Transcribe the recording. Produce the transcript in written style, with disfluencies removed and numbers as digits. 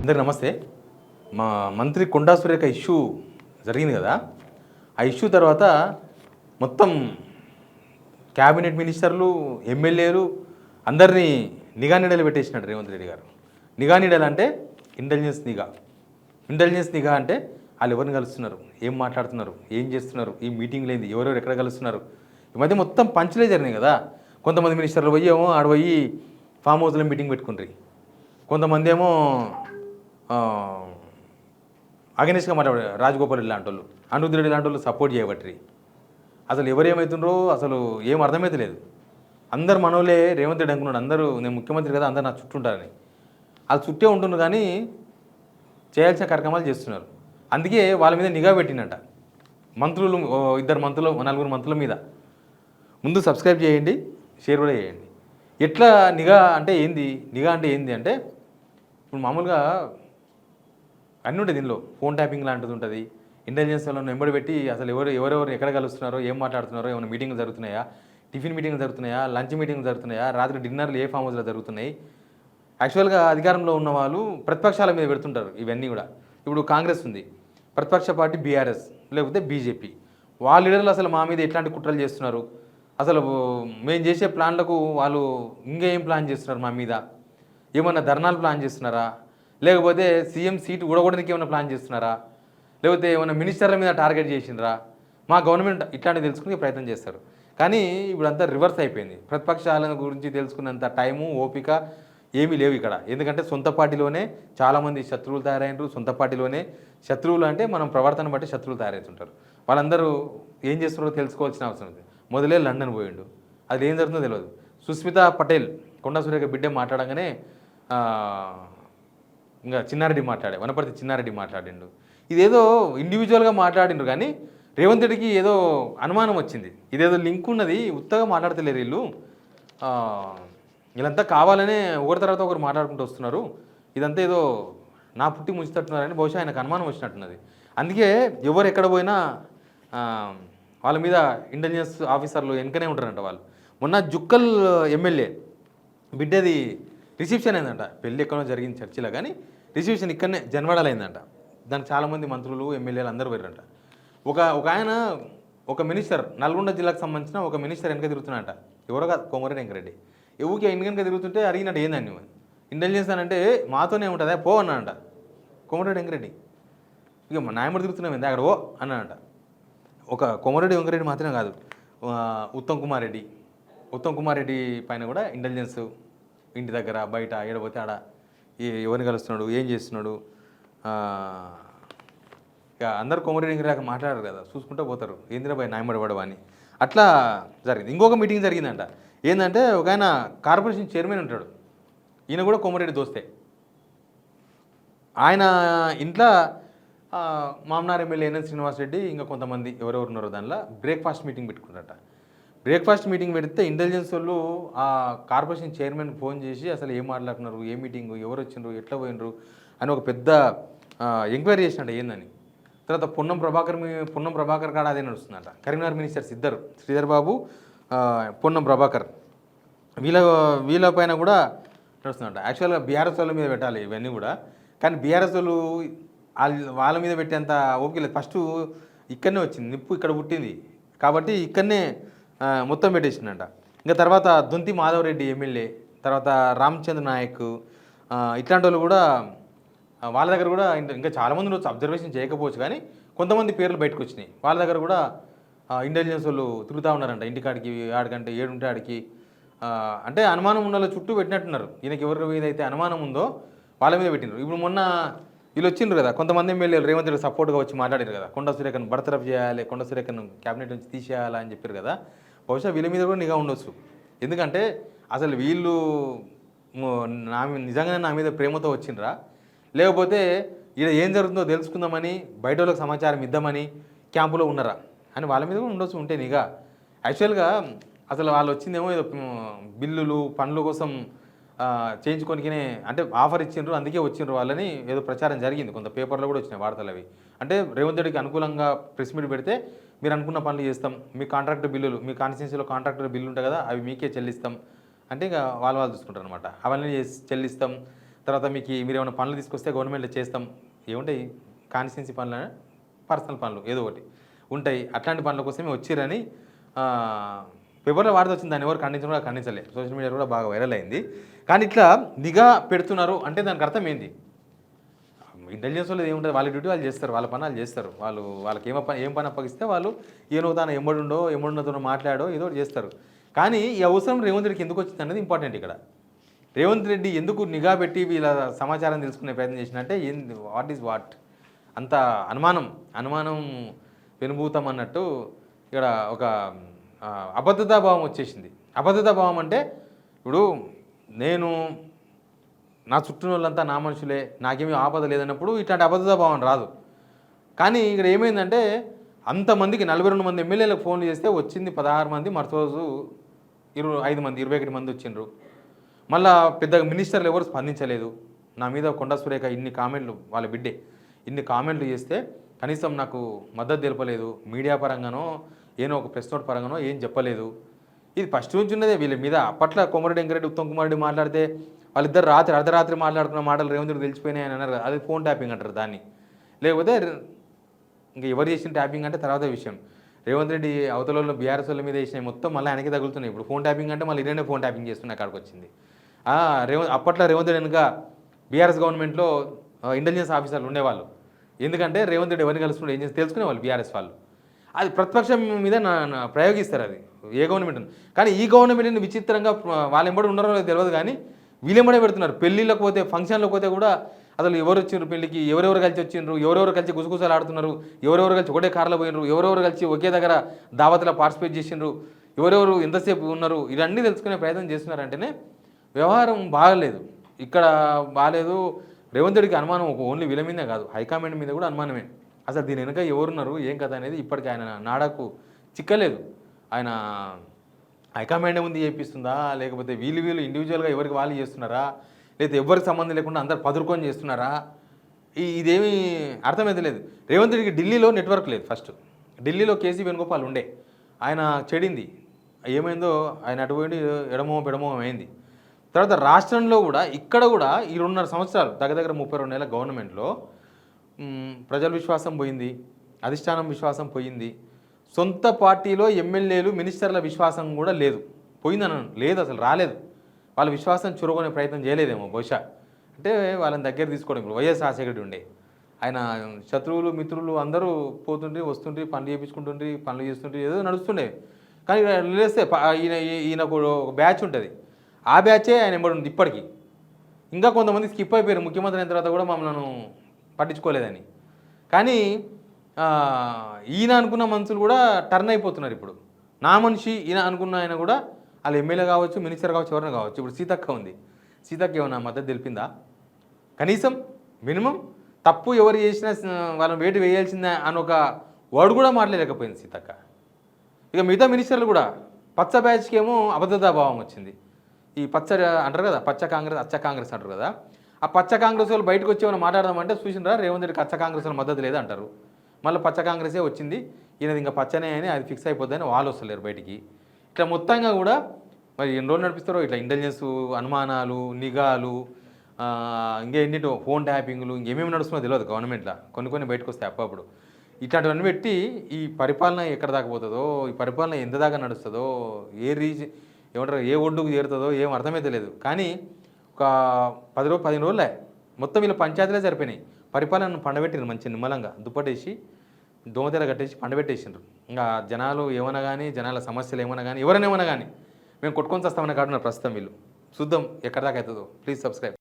అందరికి నమస్తే. మా మంత్రి కొండా సురేఖ ఇష్యూ జరిగింది కదా, ఆ ఇష్యూ తర్వాత మొత్తం క్యాబినెట్ మినిస్టర్లు, ఎమ్మెల్యేలు అందరినీ నిఘా నీడలు పెట్టేసినాడు రేవంత్ రెడ్డి గారు. నిఘా నీడలు అంటే ఇంటెలిజెన్స్ నిఘా. ఇంటెలిజెన్స్ నిఘా అంటే వాళ్ళు ఎవరిని కలుస్తున్నారు, ఏం మాట్లాడుతున్నారు, ఏం చేస్తున్నారు, ఈ మీటింగ్లు ఏంది, ఎవరెవరు ఎక్కడ కలుస్తున్నారు. ఈ మధ్య మొత్తం పంచులే జరిగినాయి కదా. కొంతమంది మినిస్టర్లు పోయేమో ఆడ పోయి ఫామ్ హౌస్లో మీటింగ్ పెట్టుకుంటారు, కొంతమంది ఏమో అగెనిస్ట్గా మాట్లాడారు. రాజగోపాల్ రెడ్డి లాంటి వాళ్ళు, అనిరుద్ధ్ రెడ్డి లాంటి వాళ్ళు సపోర్ట్ చేయబట్టి అసలు ఎవరేమవుతుండ్రో అసలు ఏం అర్థమైతే లేదు. అందరు మనోలే రేవంత్ రెడ్డి అనుకున్నాడు, అందరూ నేను ముఖ్యమంత్రి కదా అందరు నా చుట్టూ ఉంటారని. వాళ్ళు చుట్టే ఉంటున్నారు కానీ చేయాల్సిన కార్యక్రమాలు చేస్తున్నారు. అందుకే వాళ్ళ మీద నిఘా పెట్టినట్ట మంత్రులు, ఇద్దరు మంత్రులు, నలుగురు మంత్రుల మీద. ముందు సబ్స్క్రైబ్ చేయండి, షేర్ కూడా చేయండి. ఎట్లా నిఘా అంటే ఏంది, నిఘా అంటే ఏంది అంటే ఇప్పుడు మామూలుగా అన్నీ ఉంటుంది దీనిలో. ఫోన్ ట్యాపింగ్ లాంటిది ఉంటుంది, ఇంటెలిజెన్స్ వాళ్ళని వెంబడి పెట్టి అసలు ఎవరెవరు ఎక్కడ కలుస్తున్నారో, ఏం మాట్లాడుతున్నారో, ఏమైనా మీటింగ్లు జరుగుతున్నాయా, టిఫిన్ మీటింగ్లు జరుగుతున్నాయా, లంచ్ మీటింగ్లు జరుగుతున్నాయా, రాత్రి డిన్నర్లు ఏ ఫామ్ హౌస్లో జరుగుతున్నాయి. యాక్చువల్గా అధికారంలో ఉన్న వాళ్ళు ప్రతిపక్షాల మీద పెడుతుంటారు ఇవన్నీ కూడా. ఇప్పుడు కాంగ్రెస్ ఉంది, ప్రతిపక్ష పార్టీ బీఆర్ఎస్ లేకపోతే బీజేపీ. వాళ్ళ లీడర్లు అసలు మా మీద ఎట్లాంటి కుట్రలు చేస్తున్నారు, అసలు మేము చేసే ప్లాన్లకు వాళ్ళు ఇంకేం ప్లాన్ చేస్తున్నారు, మా మీద ఏమన్నా ధర్నాలు ప్లాన్ చేస్తున్నారా, లేకపోతే సీఎం సీటు ఊడగొడడానికి ఏమైనా ప్లాన్ చేస్తున్నారా, లేకపోతే ఏమైనా మినిస్టర్ల మీద టార్గెట్ చేసినరా, మా గవర్నమెంట్ ఇట్లాంటివి తెలుసుకునే ప్రయత్నం చేస్తారు. కానీ ఇప్పుడు అంతా రివర్స్ అయిపోయింది. ప్రతిపక్షాల గురించి తెలుసుకున్నంత టైము, ఓపిక ఏమీ లేవు ఇక్కడ. ఎందుకంటే సొంత పార్టీలోనే చాలామంది శత్రువులు తయారైనరు. సొంత పార్టీలోనే శత్రువులు అంటే మనం ప్రవర్తన బట్టి శత్రువులు తయారవుతుంటారు. వాళ్ళందరూ ఏం చేస్తున్నారో తెలుసుకోవాల్సిన అవసరం ఉంది. మొదలే లండన్ పోయిండు, అది ఏం జరుగుతుందో తెలియదు. సుస్మితా పటేల్ కొండా సురేఖ బిడ్డే మాట్లాడగానే ఇంకా చిన్నారెడ్డి వనపర్తి చిన్నారెడ్డి మాట్లాడిండు. ఇదేదో ఇండివిజువల్గా మాట్లాడిండ్రు కానీ రేవంత్ రెడ్డికి ఏదో అనుమానం వచ్చింది, ఇదేదో లింక్ ఉన్నది, ఉత్తగా మాట్లాడతలేరు వీళ్ళు, వీళ్ళంతా కావాలనే ఒకరి తర్వాత ఒకరు మాట్లాడుకుంటూ వస్తున్నారు, ఇదంతా ఏదో నా పుట్టి ముంచుతట్టున్నారని బహుశా ఆయనకు అనుమానం వచ్చినట్టున్నది. అందుకే ఎవరు ఎక్కడ పోయినా వాళ్ళ మీద ఇంటెలిజెన్స్ ఆఫీసర్లు వెనుకనే ఉంటారంట వాళ్ళు. మొన్న జుక్కల్ ఎమ్మెల్యే బిడ్డది రిసెప్షన్ అయిందంట, పెళ్ళి ఎక్కడో జరిగింది చర్చిలో, కానీ రిసెప్షన్ ఇక్కడనే జన్వాడలో అయిందంట. దానికి చాలామంది మంత్రులు, ఎమ్మెల్యేలు అందరూ పోయారంట. ఒక ఆయన, ఒక మినిస్టర్, నల్గొండ జిల్లాకు సంబంధించిన ఒక మినిస్టర్ వెనక తిరుగుతున్నాడంట. ఎవరో కాదు, కోమరెడ్డి వెంకరెడ్డి. ఎవరికి వెనక తిరుగుతుంటే అడిగినట్టు ఏందండి ఇంటెలిజెన్స్ అని అంటే మాతోనే ఉంటుందా పో అన్నాడంట కోమరెడ్డి వెంకరెడ్డి. ఇక నాయముడు తిరుగుతున్నాం ఏంది అక్కడ ఓ అన్నాడంట. ఒక కోమరెడ్డి వెంకరెడ్డి మాత్రమే కాదు, ఉత్తమ్ కుమార్ రెడ్డి పైన కూడా ఇంటెలిజెన్స్ ఇంటి దగ్గర బయట ఏడపోతే ఆడ ఎవరిని కలుస్తున్నాడు, ఏం చేస్తున్నాడు, ఇక అందరు కోమరెడ్డి వెంకరెడ్డి మాట్లాడారు కదా, చూసుకుంటూ పోతారు ఏంద్రబాయ్ నాయమడి పడవా అని. అట్లా జరిగింది. ఇంకొక మీటింగ్ జరిగిందంట. ఏంటంటే ఒక ఆయన కార్పొరేషన్ చైర్మన్ ఉంటాడు, ఈయన కూడా కోమరెడ్డి దోస్తే. ఆయన ఇంట్లో మామనార్ ఎమ్మెల్యే ఎన్ఎన్ శ్రీనివాసరెడ్డి ఇంకా కొంతమంది ఎవరెవరు ఉన్నారో దానిలో బ్రేక్ఫాస్ట్ మీటింగ్ పెట్టుకున్నారట. బ్రేక్ఫాస్ట్ మీటింగ్ పెడితే ఇంటెలిజెన్స్ వాళ్ళు ఆ కార్పొరేషన్ చైర్మన్ ఫోన్ చేసి అసలు ఏం మాట్లాడుతున్నారు, ఏ మీటింగు, ఎవరు వచ్చిండ్రు, ఎట్లా పోయినరు అని ఒక పెద్ద ఎంక్వైరీ చేసినట్ట ఏందని. తర్వాత పొన్నం ప్రభాకర్ కాడ అదే నడుస్తుందంట. కరీంనగర్ మినిస్టర్స్ ఇద్దరు, శ్రీధర్ బాబు, పొన్నం ప్రభాకర్, వీళ్ళ పైన కూడా నడుస్తుందంట. యాక్చువల్గా బీఆర్ఎస్ వాళ్ళ మీద పెట్టాలి ఇవన్నీ కూడా, కానీ బీఆర్ఎస్ వాళ్ళు వాళ్ళ మీద పెట్టేంత ఓపిక లేదు. ఫస్ట్ ఇక్కడనే వచ్చింది నిప్పు, ఇక్కడ పుట్టింది కాబట్టి ఇక్కడనే మొత్తం పెట్టేసిందంట. ఇంకా తర్వాత దొంతి మాధవరెడ్డి ఎమ్మెల్యే, తర్వాత రామచంద్ర నాయక్, ఇట్లాంటి వాళ్ళు కూడా వాళ్ళ దగ్గర కూడా ఇంకా చాలామంది రోజు అబ్జర్వేషన్ చేయకపోవచ్చు కానీ కొంతమంది పేర్లు బయటకు వచ్చినాయి. వాళ్ళ దగ్గర కూడా ఇంటెలిజెన్స్ వాళ్ళు తిరుగుతూ ఉన్నారంట, ఇంటికాడికి ఆడికంటే ఏడుంటే ఆడికి. అంటే అనుమానం ఉన్న చుట్టూ పెట్టినట్టున్నారు. ఈయనకి ఎవరి మీద అయితే అనుమానం ఉందో వాళ్ళ మీద పెట్టినారు. ఇప్పుడు మొన్న వీళ్ళు వచ్చిండ్రు కదా, కొంతమంది ఎమ్మెల్యేలు రేవంత్ రెడ్డి సపోర్ట్గా వచ్చి మాట్లాడారు కదా, కొండా సురేఖను బర్తరఫ్ చేయాలి, కొండా సురేఖను క్యాబినెట్ నుంచి తీసేయాలా అని చెప్పారు కదా. బహుశా వీళ్ళ మీద కూడా నిఘా ఉండొచ్చు. ఎందుకంటే అసలు వీళ్ళు నిజంగానే నా మీద ప్రేమతో వచ్చిండ్రా, లేకపోతే ఇక్కడ ఏం జరుగుతుందో తెలుసుకుందామని, బయట వాళ్ళకి సమాచారం ఇద్దామని క్యాంపులో ఉన్నారా అని వాళ్ళ మీద కూడా ఉండొచ్చు. ఉంటే నిఘా యాక్చువల్గా అసలు వాళ్ళు వచ్చిందేమో ఏదో బిల్లులు పనుల కోసం చేయించుకొనికినే అంటే ఆఫర్ ఇచ్చిండ్రు, అందుకే వచ్చిండ్రు వాళ్ళని ఏదో ప్రచారం జరిగింది. కొంత పేపర్లో కూడా వచ్చినాయి వార్తలు అవి. అంటే రేవంత్ రెడ్డికి అనుకూలంగా ప్రెస్ మీట్ పెడితే మీరు అనుకున్న పనులు చేస్తాం, మీ కాంట్రాక్టర్ బిల్లులు, మీ కాన్స్టిట్యున్సీలో కాంట్రాక్టర్ బిల్లు ఉంటాయి కదా, అవి మీకే చెల్లిస్తాం అంటే ఇక వాళ్ళు చూసుకుంటారు అనమాట. అవన్నీ చెల్లిస్తాం. తర్వాత మీరు ఏమైనా పనులు తీసుకొస్తే గవర్నమెంట్లో చేస్తాం. ఏముంటాయి కాన్స్టిట్యున్సీ పనులు, పర్సనల్ పనులు ఏదో ఒకటి ఉంటాయి. అట్లాంటి పనుల కోసమే వచ్చిరని పేపర్లో వార్త వచ్చింది. దాన్ని ఎవరు ఖండించడం కూడా ఖండించలే. సోషల్ మీడియా కూడా బాగా వైరల్ అయింది. కానీ ఇట్లా నిఘా పెడుతున్నారు అంటే దానికి అర్థం ఏంది? ఇంటెలిజెన్స్ వాళ్ళు ఏముంటుంది, వాళ్ళ డ్యూటీ వాళ్ళు చేస్తారు, వాళ్ళ పని వాళ్ళు చేస్తారు. వాళ్ళకి ఏం పని అప్పగిస్తే వాళ్ళు ఏనో తాను ఎమ్మడున్నతో మాట్లాడో ఏదో ఒకటి చేస్తారు. కానీ ఈ అవసరం రేవంత్ రెడ్డికి ఎందుకు వచ్చింది అనేది ఇంపార్టెంట్ ఇక్కడ. రేవంత్ రెడ్డి ఎందుకు నిఘా పెట్టి వీళ్ళ సమాచారం తెలుసుకునే ప్రయత్నం చేసినట్టే ఏంది, వాట్ అంత అనుమానం పెనుభూతం అన్నట్టు ఇక్కడ ఒక అబద్ధతాభావం వచ్చేసింది. అబద్ధతాభావం అంటే ఇప్పుడు నా చుట్టూ వాళ్ళంతా నా మనుషులే, నాకేమీ ఆపద లేదన్నప్పుడు ఇట్లాంటి అబద్ధతాభావం రాదు. కానీ ఇక్కడ ఏమైందంటే అంతమందికి 42 మంది ఎమ్మెల్యేలకు ఫోన్లు చేస్తే వచ్చింది 16 మంది, మరుసటి 5 మంది 21 మంది వచ్చిండ్రు. మళ్ళా పెద్దగా మినిస్టర్లు ఎవరు స్పందించలేదు. నా మీద కొండా సురేఖ ఇన్ని కామెంట్లు, వాళ్ళ బిడ్డే ఇన్ని కామెంట్లు చేస్తే కనీసం నాకు మద్దతు తెలపలేదు. మీడియా పరంగానో ఏనో ఒక ప్రెస్ నోట్ పరంగానో ఏం చెప్పలేదు. ఇది ఫస్ట్ నుంచి ఉన్నదే వీళ్ళ మీద. అప్పట్లో కొమరెడ్డి వెంకరెడ్డి, ఉత్తమ్ కుమార్ రెడ్డి మాట్లాడితే వాళ్ళిద్దరు అర్ధరాత్రి మాట్లాడుకున్న మాటలు రేవంత్ రెడ్డి తెలిసిపోయినాయి అని అన్నారు. అది ఫోన్ ట్యాపింగ్ అంటారు దాన్ని. లేకపోతే ఇంకా ఎవరు చేసిన ట్యాపింగ్ అంటే తర్వాత విషయం. రేవంత్ రెడ్డి అవతలలో బీఆర్ఎస్ వాళ్ళ మీద వేసినాయి మొత్తం మళ్ళీ ఆయనకి తగులుతున్నాయి. ఇప్పుడు ఫోన్ ట్యాపింగ్ అంటే మళ్ళీ ఇదేనే ఫోన్ ట్యాపింగ్ చేస్తున్న కాడికి వచ్చింది. అప్పట్లో రేవంత్ రెడ్డి వెనుక బీఆర్ఎస్ గవర్నమెంట్లో ఇంటెలిజెన్స్ ఆఫీసర్లు ఉండేవాళ్ళు. ఎందుకంటే రేవంత్ రెడ్డి ఎవరిని కలుసుకుంటే ఏం చేసి తెలుసుకునేవాళ్ళు బీఆర్ఎస్ వాళ్ళు. అది ప్రతిపక్షం మీద ప్రయోగిస్తారు అది ఏ గవర్నమెంట్. కానీ ఈ గవర్నమెంట్ని విచిత్రంగా వాళ్ళు ఎంబడి ఉన్నారో తెలియదు కానీ వీళ్ళెంబడే పెడుతున్నారు. పెళ్ళిళ్ళకి పోతే, ఫంక్షన్లకు పోతే కూడా అసలు ఎవరు వచ్చిండ్రు పెళ్ళికి, ఎవరెవరు కలిసి వచ్చిండ్రు, ఎవరెవరు కలిసి గుసగుసలు ఆడుతున్నారు, ఎవరెవరు కలిసి ఒకటే కార్లో పోయినరు, ఎవరెవరు కలిసి ఒకే దగ్గర దావత్లో పార్టిసిపేట్ చేసిండ్రు, ఎవరెవరు ఎంతసేపు ఉన్నారు, ఇవన్నీ తెలుసుకునే ప్రయత్నం చేస్తున్నారంటేనే వ్యవహారం బాగలేదు. ఇక్కడ బాగాలేదు. రేవంత్ రెడ్డికి అనుమానం ఓన్లీ వీళ్ళ మీదే కాదు, హైకమాండ్ మీద కూడా అనుమానమే. అసలు దీని వెనుక ఎవరున్నారు, ఏం కథ అనేది ఇప్పటికీ ఆయన నాడకు చిక్కలేదు. ఆయన హైకమాండ్ ముందు చేపిస్తుందా, లేకపోతే వీళ్ళు ఇండివిజువల్గా ఎవరికి వాళ్ళు చేస్తున్నారా, లేకపోతే ఎవరికి సంబంధం లేకుండా అందరు పదురుకొని చేస్తున్నారా, ఇదేమీ అర్థమైతే లేదు. రేవంత్ రెడ్డికి ఢిల్లీలో నెట్వర్క్ లేదు. ఫస్ట్ ఢిల్లీలో కేసీ వేణుగోపాల్ ఉండే, ఆయన చెడింది, ఏమైందో ఆయన అటుపోయి ఎడమో అయింది. తర్వాత రాష్ట్రంలో కూడా ఇక్కడ కూడా ఈ 2.5 సంవత్సరాలు దగ్గర 32 నెలల గవర్నమెంట్లో ప్రజల విశ్వాసం పోయింది, అధిష్టానం విశ్వాసం పోయింది, సొంత పార్టీలో ఎమ్మెల్యేలు మినిస్టర్ల విశ్వాసం కూడా లేదు. లేదు, అసలు రాలేదు. వాళ్ళ విశ్వాసం చురుకునే ప్రయత్నం చేయలేదేమో బహుశా. అంటే వాళ్ళని దగ్గర తీసుకోవడం. ఇప్పుడు వైఎస్ రాజశేఖర ఉండే, ఆయన శత్రువులు మిత్రులు అందరూ పోతుంటే వస్తుంటే పనులు చేయించుకుంటుంటే పనులు చేస్తుంటే ఏదో నడుస్తుండే. కానీ లేస్తే ఈయనకు ఒక బ్యాచ్ ఉంటుంది, ఆ బ్యాచే ఆయన ఎంబడి ఉంది ఇప్పటికీ. ఇంకా కొంతమంది స్కిప్ అయిపోయారు, ముఖ్యమంత్రి అయిన తర్వాత కూడా మమ్మల్ని పట్టించుకోలేదని. కానీ ఈయన అనుకున్న మనుషులు కూడా టర్న్ అయిపోతున్నారు. ఇప్పుడు నా మనిషి ఈయన అనుకున్న ఆయన కూడా వాళ్ళు ఎమ్మెల్యే కావచ్చు, మినిస్టర్ కావచ్చు, ఎవరైనా కావచ్చు. ఇప్పుడు సీతక్క ఉంది, సీతక్క ఏమన్నా మద్దతు తెలిపిందా? కనీసం మినిమం తప్పు ఎవరు చేసినా వాళ్ళని వేటు వేయాల్సిందే అని ఒక వర్డ్ కూడా మాట్లాడలేకపోయింది సీతక్క. ఇక మిగతా మినిస్టర్లు కూడా పచ్చ బ్యాచ్కి ఏమో అబద్ధతాభావం వచ్చింది. ఈ పచ్చ అంటారు కదా, పచ్చ కాంగ్రెస్ అచ్చ కాంగ్రెస్ అంటారు కదా, ఆ పచ్చ కాంగ్రెస్ వాళ్ళు బయటకు వచ్చి ఏమైనా మాట్లాడదామంటే చూసినరా రేవంత్ రెడ్డికి అచ్చ కాంగ్రెస్ వాళ్ళు మద్దతు లేదు అంటారు. మళ్ళీ పచ్చ కాంగ్రెసే వచ్చింది, ఈయనది ఇంకా పచ్చనే అని అది ఫిక్స్ అయిపోద్దని వాళ్ళు వస్తలేరు బయటికి. ఇట్లా మొత్తంగా కూడా మరి ఎన్ని రోజులు నడిపిస్తారో ఇట్లా ఇంటెలిజెన్స్ అనుమానాలు, నిఘాలు, ఇంకేంటో ఫోన్ ట్యాపింగ్లు, ఇంకేమేమి నడుస్తుందో తెలియదు గవర్నమెంట్లో. కొన్ని బయటకు వస్తాయి అప్పుడప్పుడు. ఇట్లాంటివన్నీ పెట్టి ఈ పరిపాలన ఎక్కడ దాకా పోతుందో, ఈ పరిపాలన ఎంత దాకా నడుస్తుందో, ఏమంటారు ఏ ఒడ్డుకు చేరుతుందో ఏం అర్థమైతే లేదు. కానీ ఒక 15 రోజులే మొత్తం వీళ్ళ పంచాయతీలే సరిపోయినాయి. పరిపాలనను పండబెట్టిండ్రు మంచి నిమ్మలంగా, దుప్పటేసి దోమతెర కట్టేసి పండబెట్టేసిండ్రు. ఇంకా జనాలు ఏమన్నా కానీ, జనాల సమస్యలు ఏమన్నా కానీ, ఎవరైనా ఏమన్నా కానీ మేము కొట్టుకొని వస్తామని కాడున్నారు ప్రస్తుతం వీళ్ళు. చూద్దాం ఎక్కడ దాకా అవుతుందో. Please subscribe.